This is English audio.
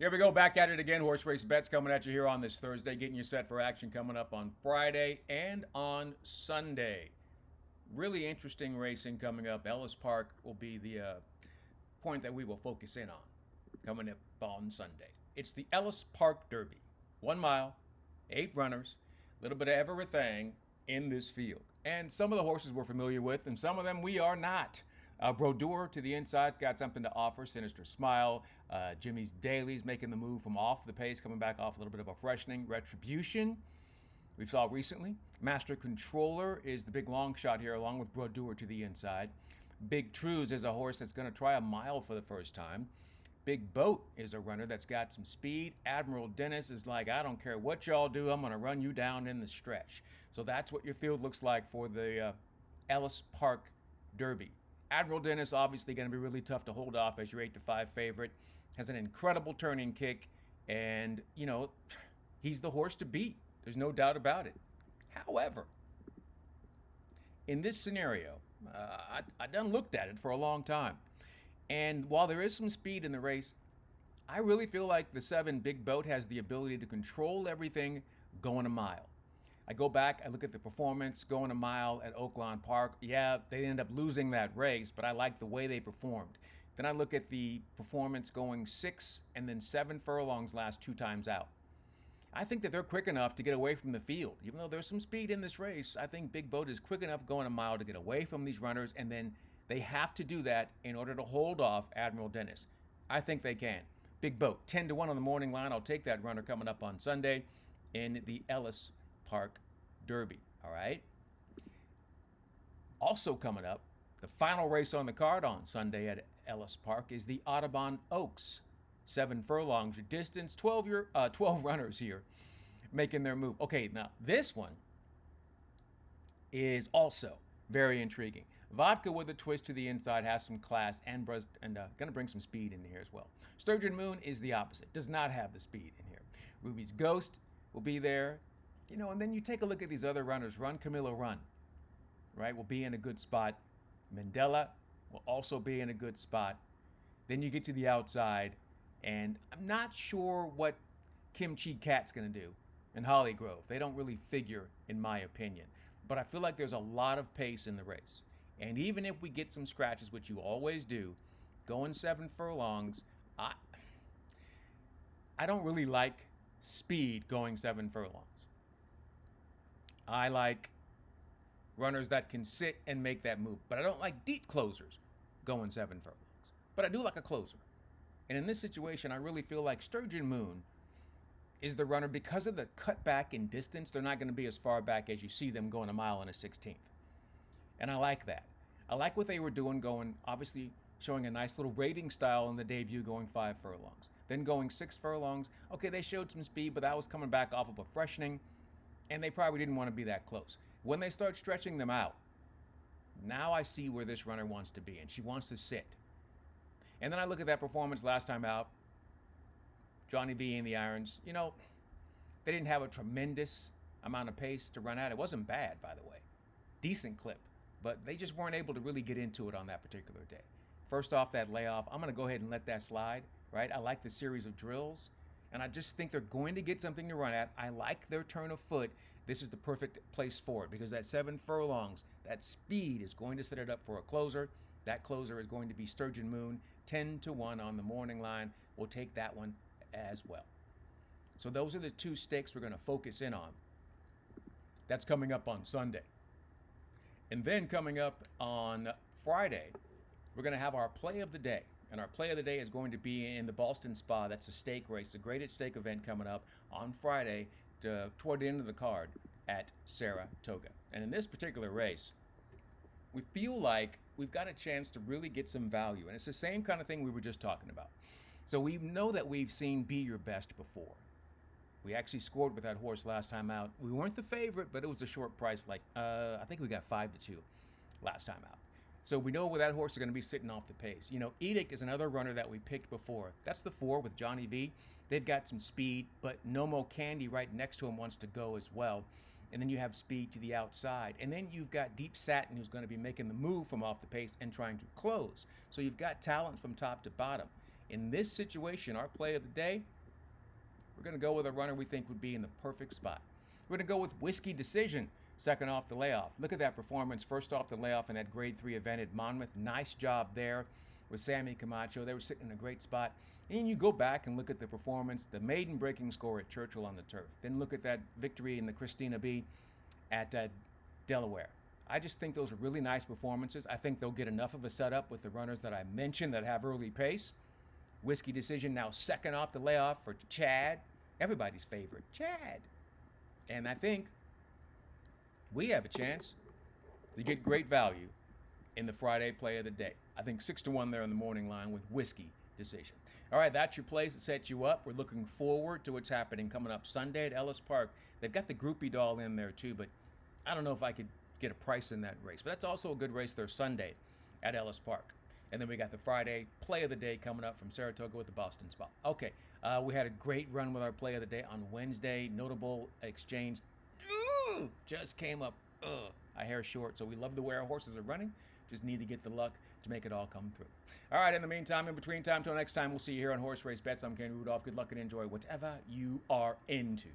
Here we go, back at it again. Horse race bets coming at you here on this Thursday, getting you set for action coming up on Friday and on Sunday. Really interesting racing coming up. Ellis Park will be the point that we will focus in on coming up on Sunday. It's the Ellis Park Derby. 1 mile, 8 runners, a little bit of everything in this field. And some of the horses we're familiar with, and some of them we are not. Brodeur to the inside's got something to offer. Sinister Smile. Jimmy's Daly's making the move from off the pace, coming back off a little bit of a freshening. Retribution, we saw recently. Master Controller is the big long shot here, along with Brodeur to the inside. Big Trues is a horse that's going to try a mile for the first time. Big Boat is a runner that's got some speed. Admiral Dennis is like, I don't care what y'all do, I'm going to run you down in the stretch. So that's what your field looks like for the Ellis Park Derby. Admiral Dennis obviously going to be really tough to hold off as your 8-5 favorite. Has an incredible turning kick, and, you know, he's the horse to beat. There's no doubt about it. However, in this scenario, I done looked at it for a long time. And while there is some speed in the race, I really feel like the 7 Big Boat has the ability to control everything going a mile. I go back, I look at the performance going a mile at Oaklawn Park. Yeah, they ended up losing that race, but I like the way they performed. Then I look at the performance going 6 and then 7 furlongs last 2 times out. I think that they're quick enough to get away from the field. Even though there's some speed in this race, I think Big Boat is quick enough going a mile to get away from these runners, and then they have to do that in order to hold off Admiral Dennis. I think they can. Big Boat, 10-1 on the morning line. I'll take that runner coming up on Sunday in the Ellis Park Derby. All right. Also coming up, the final race on the card on Sunday at Ellis Park is the Ottabon Oaks. 7 furlongs your distance, 12 runners here making their move. Okay, now this one is also very intriguing. Vodka with a twist to the inside, has some class, and going to bring some speed in here as well. Sturgeon Moon is the opposite, does not have the speed in here. Ruby's Ghost will be there. You know, and then you take a look at these other runners. Run, Camilo, Run, right, will be in a good spot. Mandela will also be in a good spot. Then you get to the outside, and I'm not sure what Kimchi Cat's going to do and Holly Grove. They don't really figure, in my opinion. But I feel like there's a lot of pace in the race. And even if we get some scratches, which you always do, going 7 furlongs, I don't really like speed going 7 furlongs. I like runners that can sit and make that move. But I don't like deep closers going 7 furlongs. But I do like a closer. And in this situation, I really feel like Sturgeon Moon is the runner. Because of the cutback in distance, they're not going to be as far back as you see them going a mile and a 16th. And I like that. I like what they were doing, going, obviously showing a nice little rating style in the debut, going 5 furlongs. Then going 6 furlongs. Okay, they showed some speed, but that was coming back off of a freshening, and they probably didn't want to be that close. When they start stretching them out, now I see where this runner wants to be, and she wants to sit. And then I look at that performance last time out. Johnny V in the irons. You know, they didn't have a tremendous amount of pace to run at. It wasn't bad, by the way. Decent clip. But they just weren't able to really get into it on that particular day. First off, that layoff, I'm going to go ahead and let that slide, right? I like the series of drills, and I just think they're going to get something to run at. I like their turn of foot. This is the perfect place for it, because that 7 furlongs, that speed is going to set it up for a closer. That closer is going to be Sturgeon Moon, 10-1 on the morning line. We'll take that one as well. So those are the 2 stakes we're going to focus in on. That's coming up on Sunday. And then coming up on Friday, we're going to have our play of the day. And our play of the day is going to be in the Ballston Spa. That's a stake race, the greatest stake event coming up on Friday toward the end of the card at Saratoga. And in this particular race, we feel like we've got a chance to really get some value. And it's the same kind of thing we were just talking about. So we know that we've seen Be Your Best before. We actually scored with that horse last time out. We weren't the favorite, but it was a short price. Like I think we got 5-2 last time out. So we know where that horse is going to be sitting off the pace. You know, Edict is another runner that we picked before. That's the 4 with Johnny V. They've got some speed, but Nomo Candy right next to him wants to go as well. And then you have speed to the outside. And then you've got Deep Satin, who's going to be making the move from off the pace and trying to close. So you've got talent from top to bottom. In this situation, our play of the day, we're going to go with a runner we think would be in the perfect spot. We're going to go with Whiskey Decision, second off the layoff. Look at that performance, first off the layoff in that grade 3 event at Monmouth. Nice job there with Sammy Camacho. They were sitting in a great spot. And you go back and look at the performance, the maiden breaking score at Churchill on the turf. Then look at that victory in the Christina B at Delaware. I just think those are really nice performances. I think they'll get enough of a setup with the runners that I mentioned that have early pace. Whiskey Decision now second off the layoff for Chad, everybody's favorite, Chad. And I think we have a chance to get great value in the Friday play of the day. I think 6-1 there in the morning line with Whiskey Decision. All right, that's your plays that set you up. We're looking forward to what's happening coming up Sunday at Ellis Park. They've got the groupie doll in there too, but I don't know if I could get a price in that race. But that's also a good race there Sunday at Ellis Park. And then we got the Friday play of the day coming up from Saratoga with the Ballston spot. Okay, we had a great run with our play of the day on Wednesday. Notable exchange. Just came up a hair short. So we love the way our horses are running. Just need to get the luck to make it all come through. All right, in the meantime, in between time, till next time, we'll see you here on Horse Race Bets. I'm Ken Rudulph. Good luck and enjoy whatever you are into.